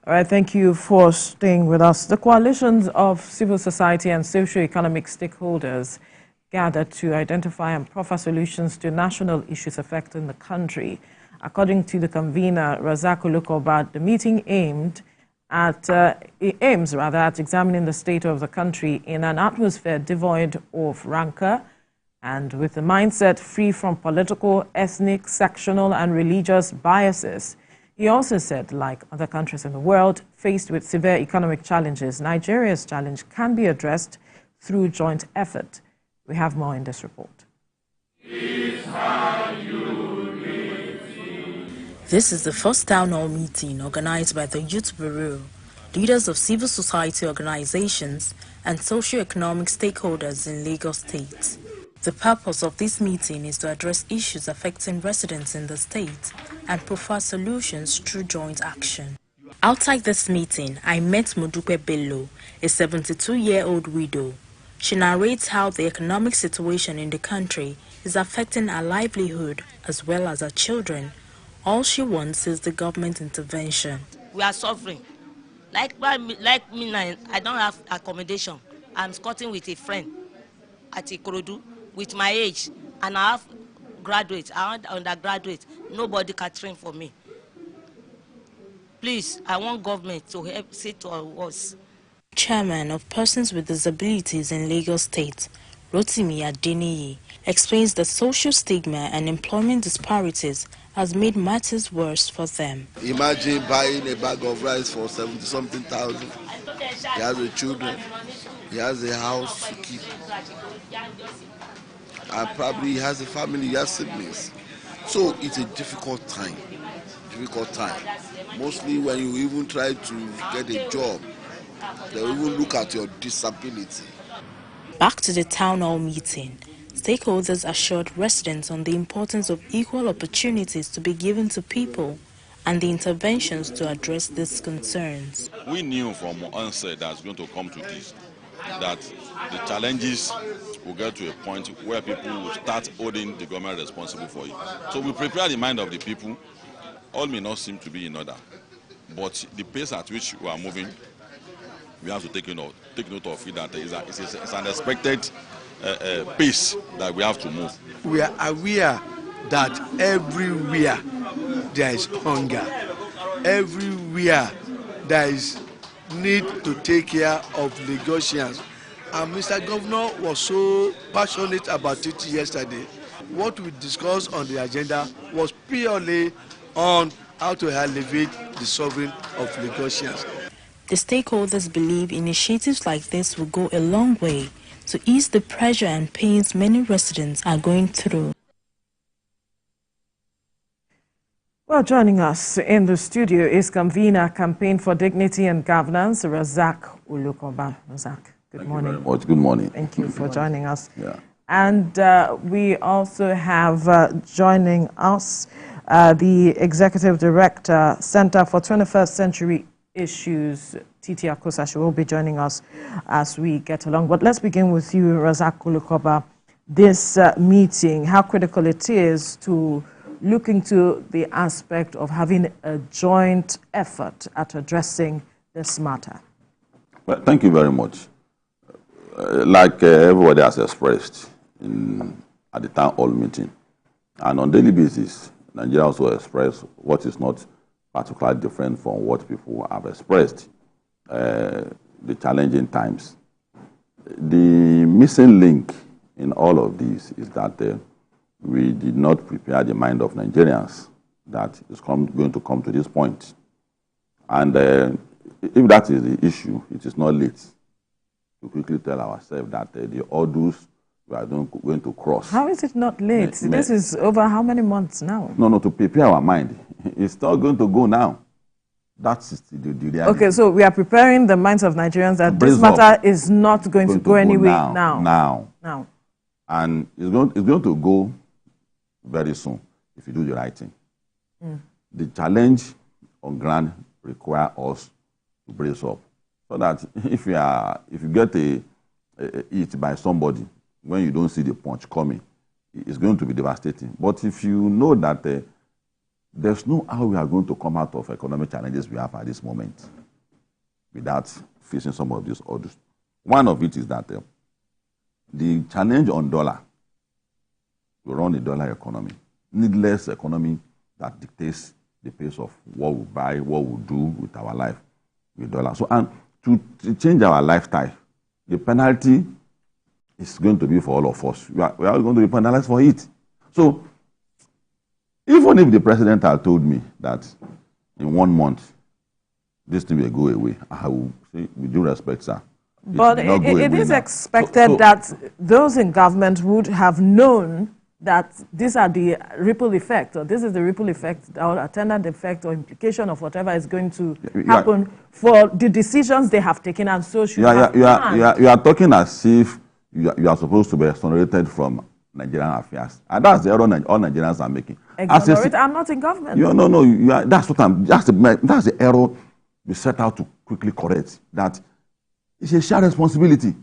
All right, thank you for staying with us. The coalitions of civil society and socio-economic stakeholders gathered to identify and proffer solutions to national issues affecting the country. According to the convener, Razak Olokoba, the meeting aims at examining the state of the country in an atmosphere devoid of rancour and with the mindset free from political, ethnic, sectional, and religious biases. He also said, like other countries in the world faced with severe economic challenges, Nigeria's challenge can be addressed through joint effort. We have more in this report. This is the first town hall meeting organized by the Youth Bureau, leaders of civil society organizations, and socio-economic stakeholders in Lagos State. The purpose of this meeting is to address issues affecting residents in the state and proffer solutions through joint action. Outside this meeting, I met Modupe Bello, a 72-year-old widow. She narrates how the economic situation in the country is affecting her livelihood as well as her children. All she wants is the government intervention. We are suffering. Like me now, I don't have accommodation. I'm squatting with a friend at Ikorodu with my age, and I have graduate, I want undergraduate. Nobody catering for me. Please, I want government to help see to us. Chairman of Persons with Disabilities in Lagos State, Rotimi Adeniyi, explains that social stigma and employment disparities has made matters worse for them. Imagine buying a bag of rice for 70-something thousand. He has the children, he has a house to keep, and probably he has a family, he has siblings. So it's a difficult time. Mostly when you even try to get a job, they will even look at your disability. Back to the town hall meeting, stakeholders assured residents on the importance of equal opportunities to be given to people and the interventions to address these concerns. We knew from onset that it's going to come to this, that the challenges will get to a point where people will start holding the government responsible for it. So we prepare the mind of the people. All may not seem to be in order, but the pace at which we are moving, we have to take note of it, that it's an expected pace that we have to move. We are aware that everywhere there is hunger, everywhere there is need to take care of Lagosians. And Mr. Governor was so passionate about it yesterday. What we discussed on the agenda was purely on how to elevate the sovereignty of Lagosians. The stakeholders believe initiatives like this will go a long way to ease the pressure and pains many residents are going through. Well, joining us in the studio is convener Campaign for Dignity and Governance, Razak Olokoba. Razak, good morning. Thank you very much. Good morning. Thank you for joining us. Yeah. And we also have joining us the Executive Director, Center for 21st Century Issues, Titi Akosa. She will be joining us as we get along. But let's begin with you, Razak Olokoba. This meeting, how critical it is to look into the aspect of having a joint effort at addressing this matter. Well, thank you very much. Like everybody has expressed at the town hall meeting, and on daily basis, Nigeria also expressed what is not particularly different from what people have expressed, the challenging times. The missing link in all of this is that we did not prepare the mind of Nigerians that is going to come to this point. And if that is the issue, it is not late to quickly tell ourselves that the hurdles we are going to cross. How is it not late? This is over how many months now? No, to prepare our mind. It's not going to go now. That's the reality. Okay, so we are preparing the minds of Nigerians that this matter is not going to go anywhere now. And it's going to go very soon if you do the right thing. The challenge on ground requires us to brace up, so that if you get hit by somebody when you don't see the punch coming, it's going to be devastating. But if you know that there's no how we are going to come out of economic challenges we have at this moment without facing some of these others. One of it is that the challenge on dollar, we run a dollar economy, needless economy that dictates the pace of what we buy, what we do with our life with dollar. So, and to change our lifestyle, the penalty is going to be for all of us. We are going to be penalized for it. So, even if the president had told me that in 1 month, this thing will go away, I will say, with due respect, sir. But it is expected that those in government would have known that these are the ripple effect, or this is the ripple effect, or attendant effect, or implication of whatever is going to happen for the decisions they have taken, and so should you are talking as if you are supposed to be exonerated from Nigerian affairs, and that's the error all Nigerians are making. I'm not in government. That's the error we set out to quickly correct. That it's a shared responsibility.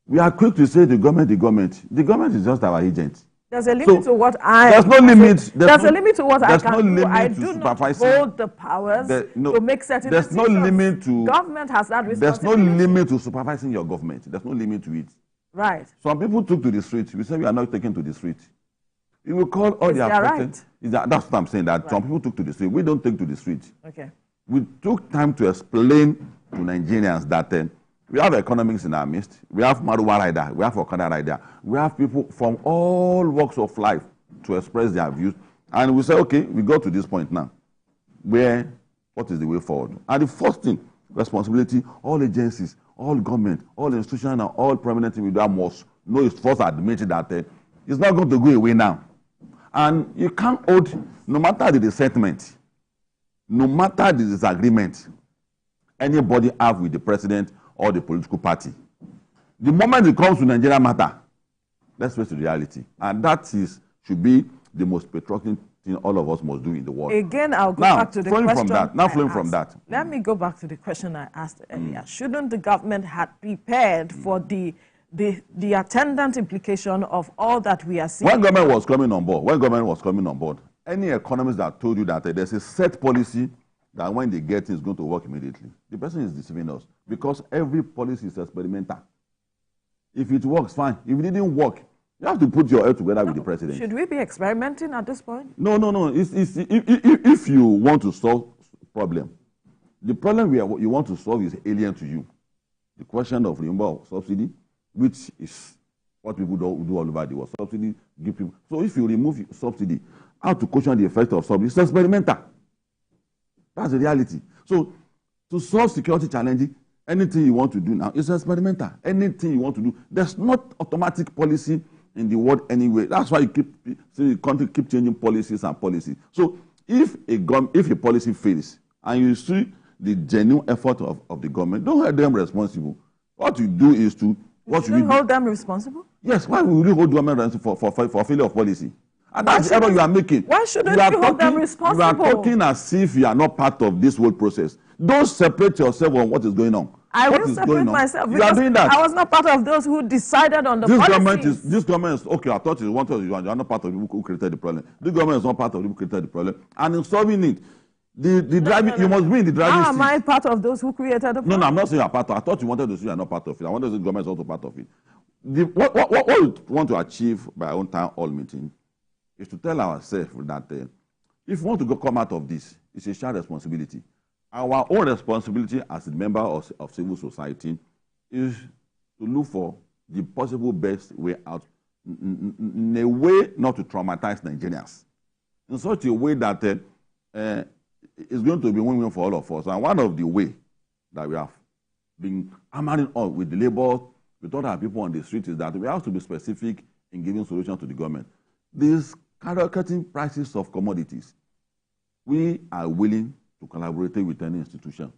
We are quick to say the government. The government is just our agent. There's a limit to what I. There's no limit. There's a limit to what I can do. I do not hold the powers to make certain decisions. There's no limit to. Government has that responsibility. There's no limit to supervising your government. There's no limit to it. Right. Some people took to the street. We say we are not taking to the street. You will call all the affected. Right? That's what I'm saying. That some people took to the street. We don't take to the street. Okay. We took time to explain to Nigerians that we have economics in our midst. We have Maruwa rider. We have Okada rider. We have people from all walks of life to express their views. And we say, okay, we got to this point now. What is the way forward? And the first thing, responsibility, all agencies, all government, all institutions, and all prominent individuals must know is first admitted that it's not going to go away now. And you can't hold, no matter the resentment, no matter the disagreement anybody have with the president or the political party, the moment it comes to Nigeria matter, let's face the reality. And that should be the most patriotic thing all of us must do in the world. Again, I'll go back to the question. Flowing from that. Let me go back to the question I asked earlier. Shouldn't the government have prepared for the attendant implication of all that we are seeing? When government was coming on board, any economist that told you that there's a set policy that when they get it, it's going to work immediately, the person is deceiving us, because every policy is experimental. If it works, fine. If it didn't work, you have to put your head together with the president. Should we be experimenting at this point? No. If you want to solve problem, the problem you want to solve is alien to you. The question of removal of subsidy, which is what people do all over the world. Subsidy give people. So if you remove subsidy, how to cushion the effect of subsidy? It's experimental. That's the reality. So to solve security challenges, anything you want to do now is experimental. Anything you want to do, there's not automatic policy in the world anyway. That's why the country keep changing policies and policies. So if a policy fails and you see the genuine effort of the government, don't hold them responsible. What you do is to hold them responsible? Yes. Why will you hold government responsible for failure of policy? And that's the error you are making. Why shouldn't you hold them responsible? You are talking as if you are not part of this whole process. Don't separate yourself from what is going on. I will separate myself because you are doing that. I was not part of those who decided on the policies. This government is, okay, I thought you are not part of the people who created the problem. This government is not part of the people who created the problem. And in solving it, you must be in the driving seat. How am I part of those who created the problem? No, I'm not saying you are part of it. I thought you wanted to say you are not part of it. I wanted to say the government is also part of it. What we want to achieve by our own town hall meeting is to tell ourselves that if we want to come out of this, it's a shared responsibility. Our own responsibility as a member of civil society is to look for the possible best way out, in a way not to traumatize Nigerians, in such a way that it's going to be win-win for all of us. And one of the ways that we have been hammering on with the labor, with other people on the street, is that we have to be specific in giving solutions to the government. These skyrocketing prices of commodities, we are willing to collaborate with any institution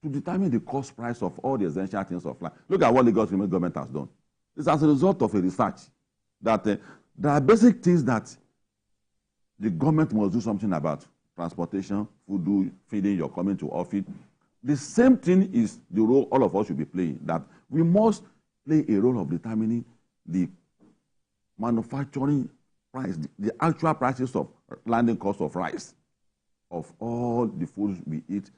to determine the cost price of all the essential things of life. Look at what Lagos government has done. It's as a result of a research that there are basic things that the government must do something about. Transportation, food, feeding, your coming to office. The same thing is the role all of us should be playing, that we must play a role of determining the manufacturing price, the actual prices of landing cost of rice, of all the food we eat,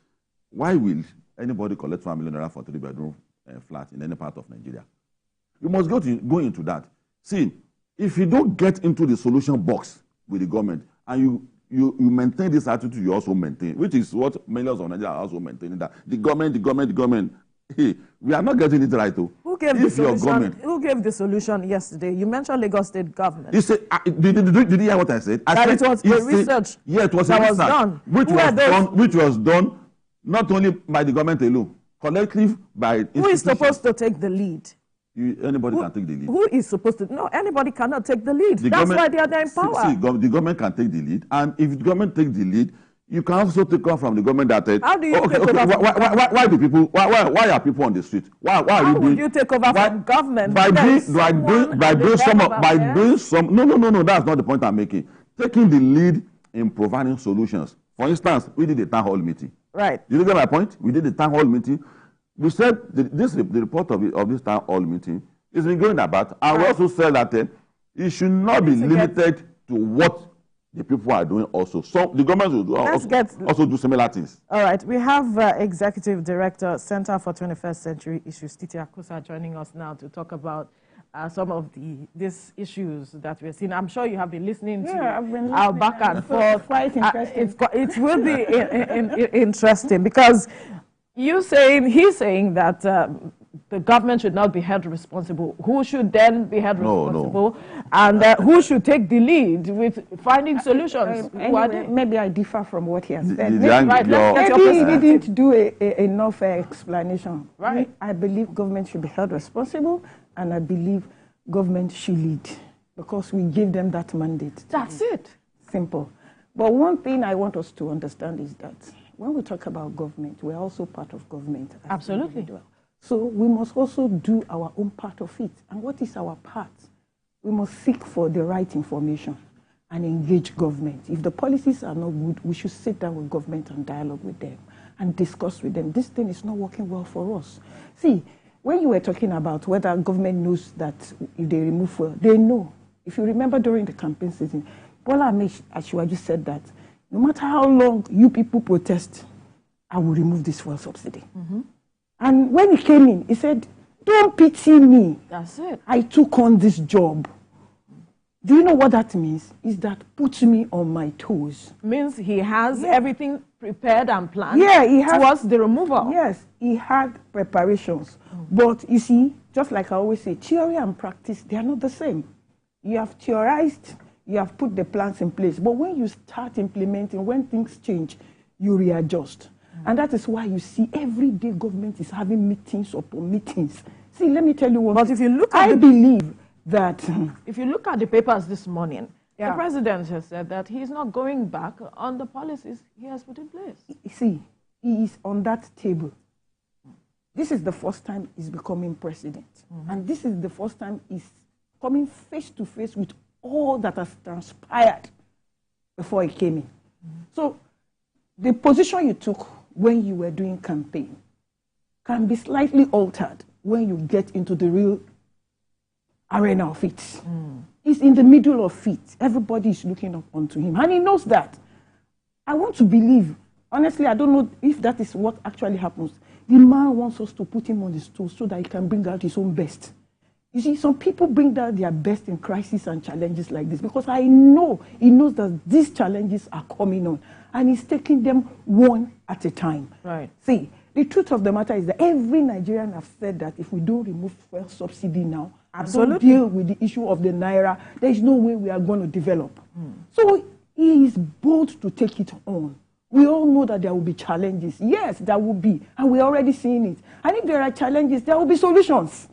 why will anybody collect 1 million naira for 3-bedroom flat in any part of Nigeria? You must go into that. See, if you don't get into the solution box with the government and you maintain this attitude, you also maintain, which is what millions of Nigerians are also maintaining, that the government. Hey, we are not getting it right, though. Who gave the solution? Who gave the solution yesterday? You mentioned Lagos State government. You said, did you hear what I said? That it was a research. Yeah, it was a research done. Which was done not only by the government alone, collectively by who is supposed to take the lead? Anybody can take the lead. Who is supposed to? No, anybody cannot take the lead. That's why they are there in power. The government can take the lead, and if the government takes the lead, you can also take on from the government that. How do you take over? Why do people? Why are people on the street? Why would you take over from government? By doing some. No. That's not the point I'm making. Taking the lead in providing solutions. For instance, we did a town hall meeting. Right. Did you get my point? We did a town hall meeting. We said the report of this town hall meeting is been going about, and we also said that it should not be limited to what the people are doing also. So the government will also do similar things. All right. We have Executive Director, Center for 21st Century Issues, Titi Akusa, joining us now to talk about some of these issues that we're seeing. I'm sure you have been listening to our back and forth. Quite interesting. It will be interesting because he's saying that the government should not be held responsible. Who should then be held responsible? No. And who should take the lead with finding solutions? Anyway, maybe I differ from what he has said. Maybe he didn't do enough explanation. Right. I believe government should be held responsible, and I believe government should lead because we gave them that mandate. That's it. Simple. But one thing I want us to understand is that when we talk about government, we're also part of government. Absolutely. So we must also do our own part of it. And what is our part? We must seek for the right information and engage government. If the policies are not good, we should sit down with government and dialogue with them and discuss with them. This thing is not working well for us. See, when you were talking about whether government knows that if they remove fuel, they know. If you remember during the campaign season, Bola Ashwaju said that no matter how long you people protest, I will remove this fuel subsidy. Mm-hmm. And when he came in, he said, don't pity me. That's it. I took on this job. Do you know what that means? Is that puts me on my toes. Means he has everything prepared and planned he has, towards the removal. Yes, he had preparations. But you see, just like I always say, theory and practice, they are not the same. You have theorized, you have put the plans in place. But when you start implementing, when things change, you readjust. And that is why you see every day government is having meetings upon meetings. See, let me tell you what. But if you look at believe that if you look at the papers this morning, the president has said that he's not going back on the policies he has put in place. See, he is on that table. This is the first time he's becoming president. And this is the first time he's coming face to face with all that has transpired before he came in. So the position you took when you were doing campaign can be slightly altered when you get into the real arena of it. He's in the middle of it. Everybody is looking up onto him, and he knows that. I want to believe, honestly, I don't know if that is what actually happens. The man wants us to put him on the stool so that he can bring out his own best. You see, some people bring out their best in crises and challenges like this because I know he knows that these challenges are coming on and he's taking them one at a time. Right. See, the truth of the matter is that every Nigerian has said that if we don't remove fuel subsidy now, don't deal with the issue of the Naira, there is no way we are going to develop. So he is bold to take it on. We all know that there will be challenges. Yes, there will be, and we're already seeing it. And if there are challenges, there will be solutions.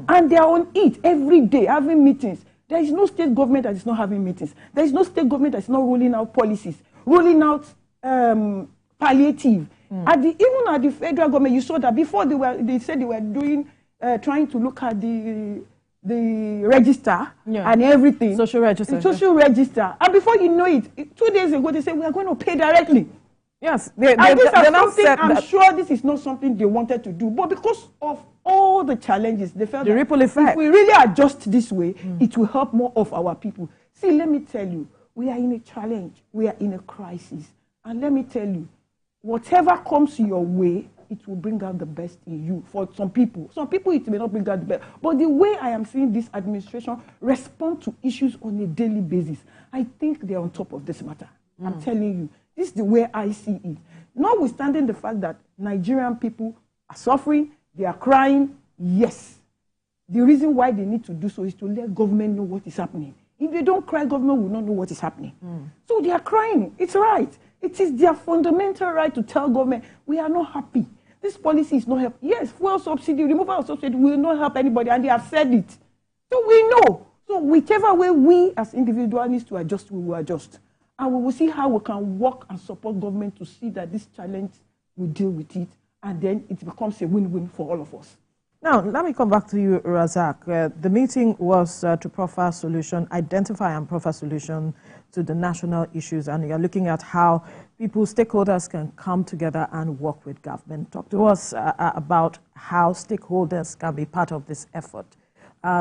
And they are on it every day, having meetings. There is no state government that is not having meetings. There is no state government that is not rolling out policies, rolling out palliative. Even at the federal government, you saw that before they said they were doing, trying to look at the register and everything. Social register. Social register. And before you know it, 2 days ago, they said, we are going to pay directly. Yes. I'm sure this is not something they wanted to do. But because of all the challenges, they felt the ripple effect. If we really adjust this way, it will help more of our people. See, let me tell you, We are in a challenge. We are in a crisis. And let me tell you, whatever comes your way, it will bring out the best in you. For some people it may not bring out the best. But the way I am seeing this administration respond to issues on a daily basis, I think they're on top of this matter. I'm telling you, this is the way I see it. Notwithstanding the fact that Nigerian people are suffering, they are crying, yes. The reason why they need to do so is to let government know what is happening. If they don't cry, government will not know what is happening. So they are crying. It's right. It is their fundamental right to tell government, we are not happy. This policy is not helping. Yes, fuel subsidy, removal of subsidy will not help anybody, and they have said it. So we know. So whichever way we as individuals need to adjust, we will adjust. And we will see how we can work and support government to see that this challenge, we deal with it, and then it becomes a win-win for all of us. Now, let me come back to you, Razak. The meeting was to proffer solution, identify and proffer solution to the national issues, and you're looking at how people, stakeholders can come together and work with government. Talk to us about how stakeholders can be part of this effort,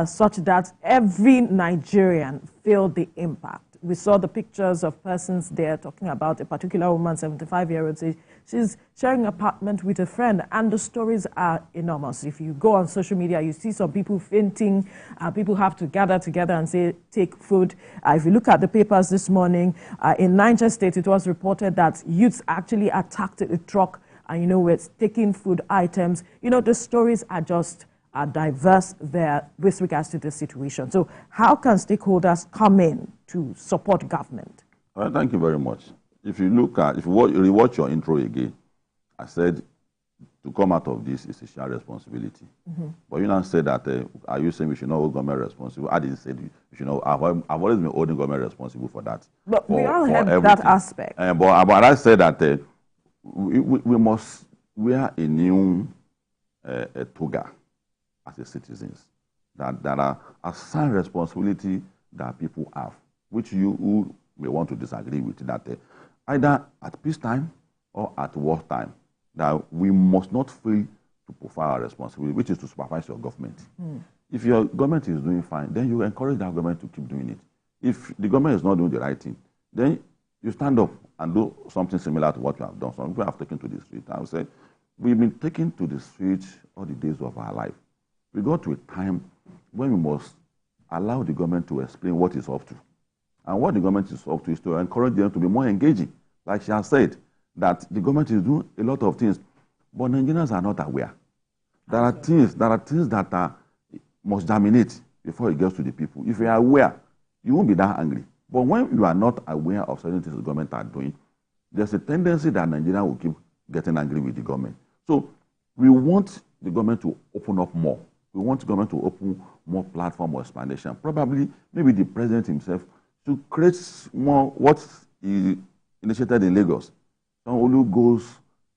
such that every Nigerian feel the impact. We saw the pictures of persons there talking about a particular woman, 75-year-old. She's sharing an apartment with a friend, and the stories are enormous. If you go on social media, you see some people fainting. People have to gather together and say, take food. If you look at the papers this morning, in Niger State, it was reported that youths actually attacked a truck and, were taking food items. The stories are just diverse there with regards to the situation. So how can stakeholders come in to support government? Thank you very much. If you rewatch your intro again, I said to come out of this is a shared responsibility. But you now said that, are you saying we should not hold government responsible? I didn't say we should not. I've always been holding government responsible for that. But we all have that aspect. But I said that we must wear a new toga as a citizens. That are assigned responsibility that people have, which you who may want to disagree with, that either at peacetime or at wartime, that we must not fail to fulfill our responsibility, which is to supervise your government. If your government is doing fine, then you encourage that government to keep doing it. If the government is not doing the right thing, then you stand up and do something similar to what you have done. Some people have taken to the street. I would say, we've been taken to the street all the days of our life. We got to a time when we must allow the government to explain what it's up to. And what the government is up to is to encourage them to be more engaging. Like she has said, that the government is doing a lot of things, but Nigerians are not aware. There are things that must germinate before it gets to the people. If you are aware, you won't be that angry. But when you are not aware of certain things the government are doing, there's a tendency that Nigerians will keep getting angry with the government. So we want the government to open up more. We want the government to open more platform or explanation. Probably, maybe the president himself to create more what he initiated in Lagos. Sanwo-Olu goes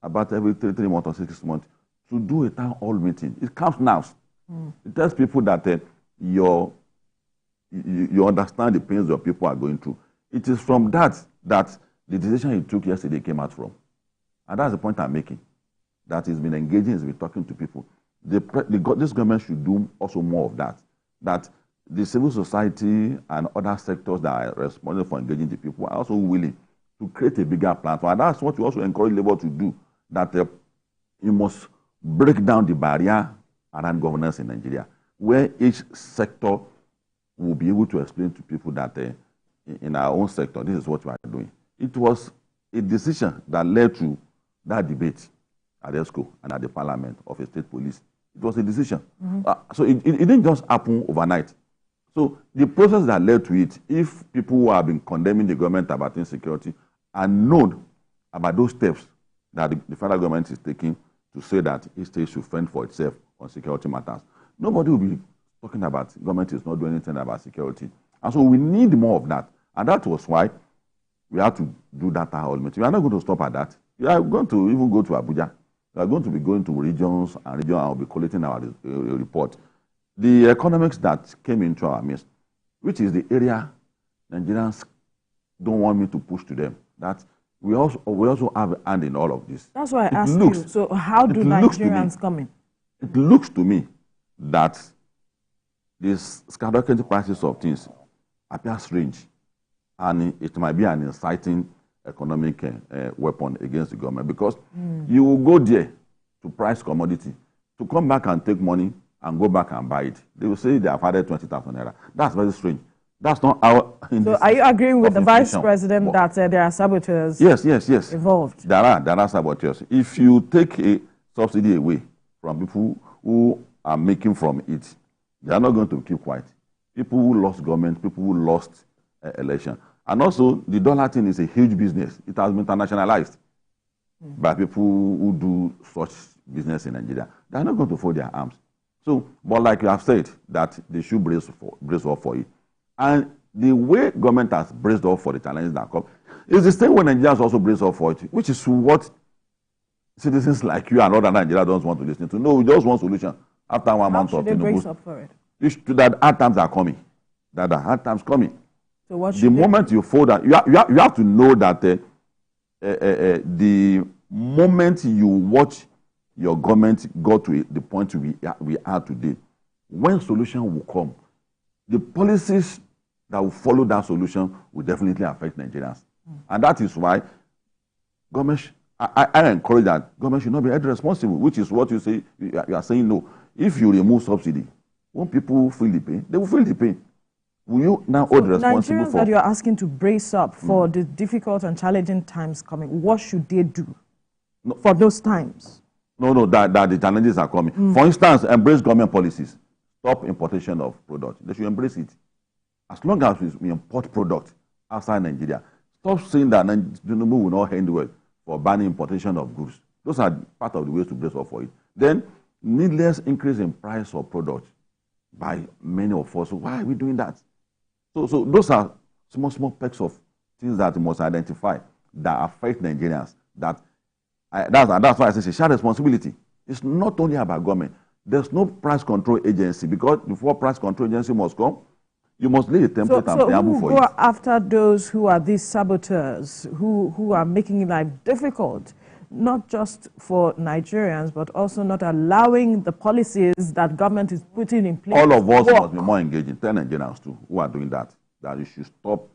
about every 3 months or 6 months to do a town hall meeting. It comes now. It tells people that you understand the pains that people are going through. It is from that the decision he took yesterday came out from. And that's the point I'm making. That he's been engaging, he's been talking to people. This government should do also more of that. That the civil society and other sectors that are responsible for engaging the people are also willing to create a bigger platform. And that's what we also encourage Labour to do, that you must break down the barrier around governance in Nigeria, where each sector will be able to explain to people that in our own sector, this is what we are doing. It was a decision that led to that debate at ESCO and at the Parliament of a state police. It was a decision. So it didn't just happen overnight. So the process that led to it, if people who have been condemning the government about insecurity and known about those steps that the federal government is taking to say that each state should fend for itself on security matters, nobody will be talking about government is not doing anything about security. And so we need more of that. And that was why we had to do that town hall meeting. We are not going to stop at that. We are going to even go to Abuja. We are going to be going to regions and we'll be collecting our report. The economics that came into our midst, which is the area Nigerians don't want me to push to them, that we also have a hand in all of this. That's why I asked you, so how do Nigerians come in? It looks to me that this skyrocketing prices of things appear strange. and it might be an inciting economic weapon against the government, because you will go there to price commodity, to come back and take money and go back and buy it. They will say they have added 20,000 naira. That's very strange. That's not our... So are you agreeing with the Vice President that there are saboteurs involved? There are saboteurs. If you take a subsidy away from people who are making from it, they are not going to keep quiet. People who lost government, people who lost election. And also, the dollar thing is a huge business. It has been internationalized by people who do such business in Nigeria. They are not going to fold their arms. So, but like you have said, that they should brace up for it. And the way government has braced up for the challenges that come is the same way Nigerians also brace up for it, which is what citizens like you and other Nigerians don't want to listen to. No, we just want solution after 1 month of... How should they brace up for it? That hard times are coming. That the hard times coming. So what should the moment you fold that, you have to know that the moment you watch your government go to the point we are today, when solution will come, the policies that will follow that solution will definitely affect Nigerians. And that is why government, I encourage that government should not be held responsible, which is what you say. You are saying no. If you remove subsidy, when people feel the pain, they will feel the pain. Will you now hold responsible Nigerians for... that you're asking to brace up for the difficult and challenging times coming, what should they do for those times? No, that the challenges are coming. For instance, embrace government policies. Stop importation of products. They should embrace it. As long as we import products outside Nigeria, stop saying that Tinubu will not handle well for banning importation of goods. Those are part of the ways to brace up for it. Then, needless increase in price of products by many of us. So why are we doing that? So those are small pecks of things that we must identify that affect Nigerians. That's why I say it's a shared responsibility. It's not only about government. There's no price control agency, because before price control agency must come, you must lay a template and preamble for it. So go after those who are these saboteurs, who are making life difficult, not just for Nigerians, but also not allowing the policies that government is putting in place. All of us must be more engaging. Tell Nigerians too, who are doing that you should stop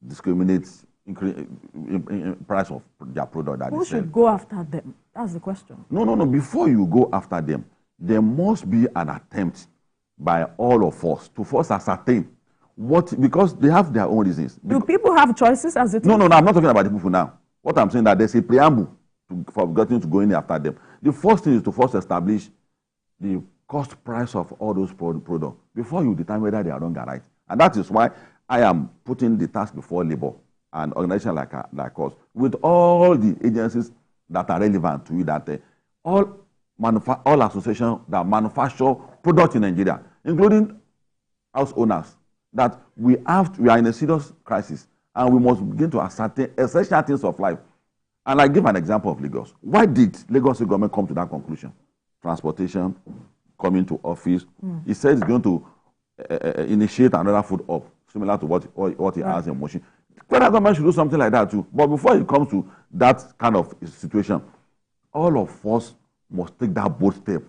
discriminating in price of their product that Who should go after them? That's the question. No. Before you go after them, there must be an attempt by all of us to first ascertain what, because they have their own reasons. Do people have choices as it is? No, I'm not talking about the people now. What I'm saying that there's a preamble for getting to going after them. The first thing is to first establish the cost price of all those products before you determine whether they are wrong or right. And that is why I am putting the task before labor and organizations like us, with all the agencies that are relevant to it, that all associations that manufacture products in Nigeria, including house owners, that we are in a serious crisis and we must begin to ascertain essential things of life. And I give an example of Lagos. Why did Lagos government come to that conclusion? Transportation, coming to office. He said he's going to initiate another food up, similar to what he has in motion. Federal government should do something like that too. But before it comes to that kind of situation, all of us must take that bold step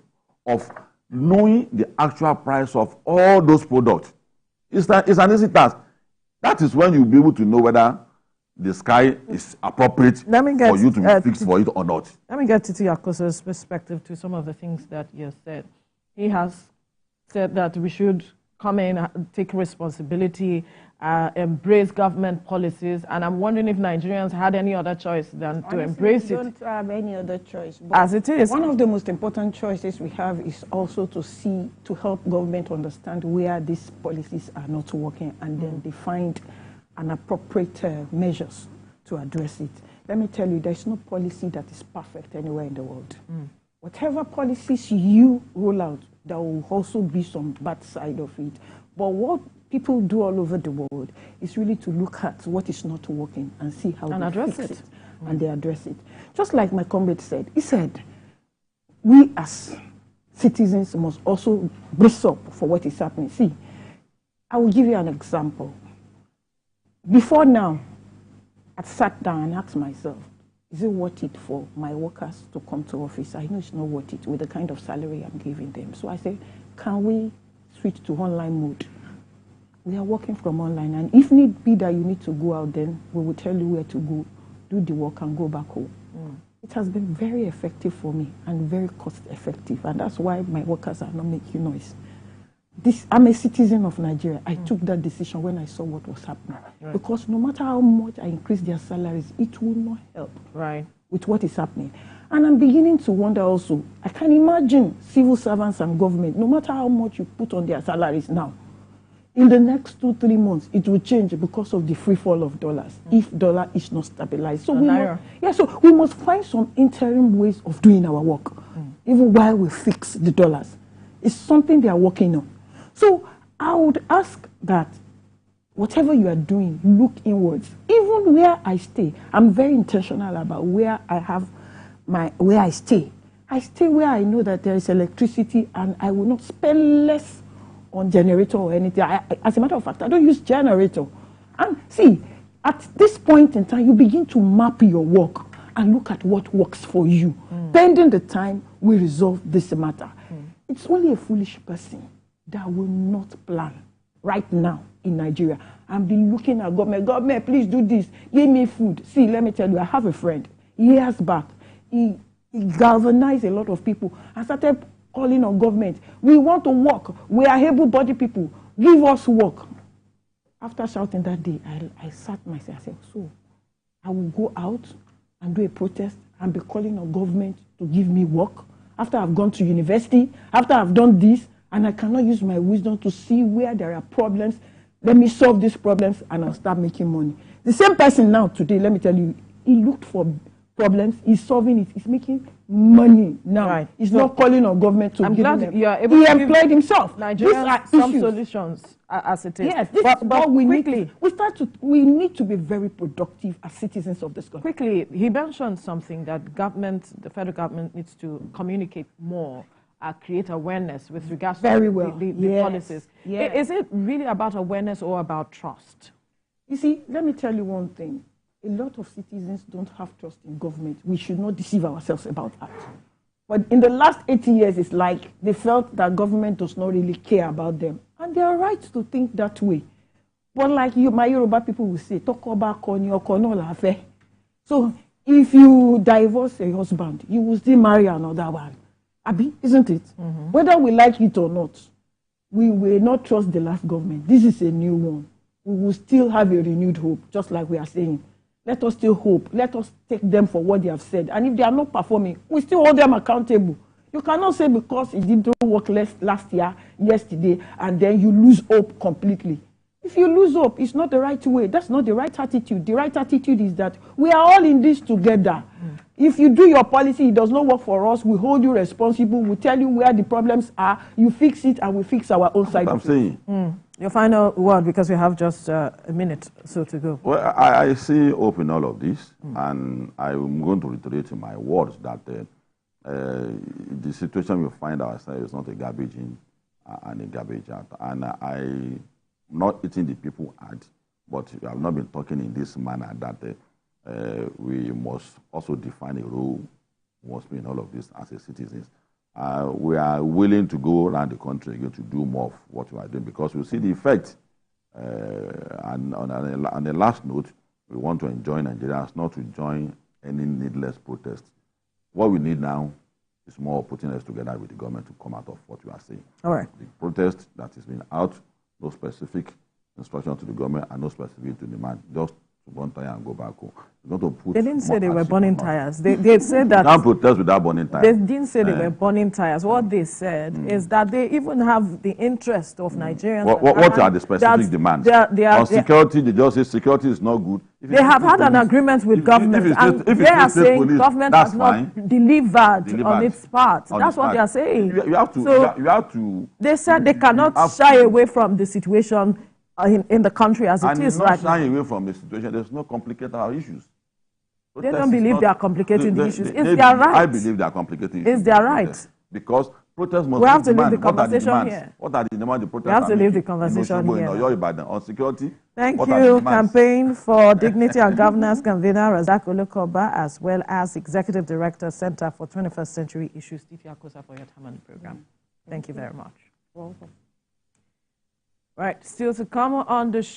of knowing the actual price of all those products. It's an easy task. That is when you'll be able to know whether the sky is appropriate for you to be fixed for it or not. Let me get Titi Akoso's perspective to some of the things that you said. He has said that we should come in, take responsibility, embrace government policies, and I'm wondering if Nigerians had any other choice than to embrace it. We don't have any other choice. As it is. One of the most important choices we have is also to help government understand where these policies are not working, and then they find an appropriate measures to address it. Let me tell you, there's no policy that is perfect anywhere in the world. Whatever policies you roll out, there will also be some bad side of it. But what people do all over the world is really to look at what is not working and see how they fix it. And they address it. Just like my comrade said, he said, we as citizens must also brace up for what is happening. See, I will give you an example. Before now, I sat down and asked myself, is it worth it for my workers to come to office? I know it's not worth it with the kind of salary I'm giving them. So I said, can we switch to online mode? We are working from online, and if need be that you need to go out, then we will tell you where to go, do the work, and go back home. It has been very effective for me and very cost effective, and that's why my workers are not making noise. I'm a citizen of Nigeria. I took that decision when I saw what was happening. Right. Because no matter how much I increase their salaries, it will not help with what is happening. And I'm beginning to wonder also, I can imagine civil servants and government, no matter how much you put on their salaries now, in the next 2-3 months, it will change because of the free fall of dollars, if dollar is not stabilized. So we must find some interim ways of doing our work, even while we fix the dollars. It's something they are working on. So I would ask that whatever you are doing, look inwards. Even where I stay, I'm very intentional about where I stay. I stay where I know that there is electricity, and I will not spend less on generator or anything. As a matter of fact, I don't use generator. And see, at this point in time, you begin to map your work and look at what works for you. Pending the time we resolve this matter. It's only a foolish person that will not plan right now in Nigeria and be looking at government. Government, please do this. Give me food. See, let me tell you, I have a friend. Years back, he galvanized a lot of people and started calling on government. We want to work. We are able-bodied people. Give us work. After shouting that day, I sat myself. I said, so I will go out and do a protest and be calling on government to give me work after I've gone to university, after I've done this, and I cannot use my wisdom to see where there are problems. Let me solve these problems and I'll start making money. The same person now today, let me tell you, he looked for problems, he's solving it, he's making money now. Right. He's not calling on government to give him. You are able he to employed himself. Nigeria some solutions as it is. Yes, this is what we quickly we need to be very productive as citizens of this country. Quickly, he mentioned something that the federal government needs to communicate more, create awareness with regards to the policies. Yes. Is it really about awareness or about trust? You see, let me tell you one thing. A lot of citizens don't have trust in government. We should not deceive ourselves about that. But in the last 80 years, it's like they felt that government does not really care about them. And they are right to think that way. But like my Yoruba people will say, Tokoba konyo kono lafe. So if you divorce a husband, you will still marry another one. Abi, isn't it? Whether we like it or not, we will not trust the last government. This is a new one. We will still have a renewed hope, just like we are saying. Let us still hope. Let us take them for what they have said. And if they are not performing, we still hold them accountable. You cannot say because it didn't work last year, yesterday, and then you lose hope completely. If you lose hope, it's not the right way. That's not the right attitude. The right attitude is that we are all in this together. If you do your policy, it does not work for us, we hold you responsible, we tell you where the problems are, you fix it, and we fix our own side. I'm saying. Your final word, because we have just a minute so to go. Well, I see hope in all of this, and I'm going to reiterate in my words that the situation we find ourselves is not a garbage in and a garbage out. And I'm not eating the people out, but I have not been talking in this manner that we must also define a role we must be in all of this as a citizens. We are willing to go around the country again to do more of what we are doing because we see the effect. And on the last note, we want to enjoin Nigerians not to join any needless protest. What we need now is more putting us together with the government to come out of what we are saying. All right. The protest that is being out, no specific instruction to the government and no specific to the man, just to burn tire and go back home. They didn't say they were burning tires. They said that... You can't protest without burning tires. They didn't say they were burning tires. What they said is that they even have the interest of Nigerians. What are the specific demands? On security, they just say security is not good. They have had an agreement with government, and they are saying government has not delivered on its part. That's what they are saying. You have to... They said they cannot shy away from the situation in the country as it is right now. And not shy away from the situation. There's no complicated issues. They don't believe they are complicating the issues. It's their right. I believe they are complicating issues. It's their right. Because protest must we have to leave the conversation here. What are the demands? We have to leave the conversation here. On security. Thank you, Campaign for Dignity and Governance convener Razak Olokoba, as well as Executive Director, Center for 21st Century Issues, Tifi Akosa, for your time on the program. Thank you very much. Welcome. Right, still to come on the show.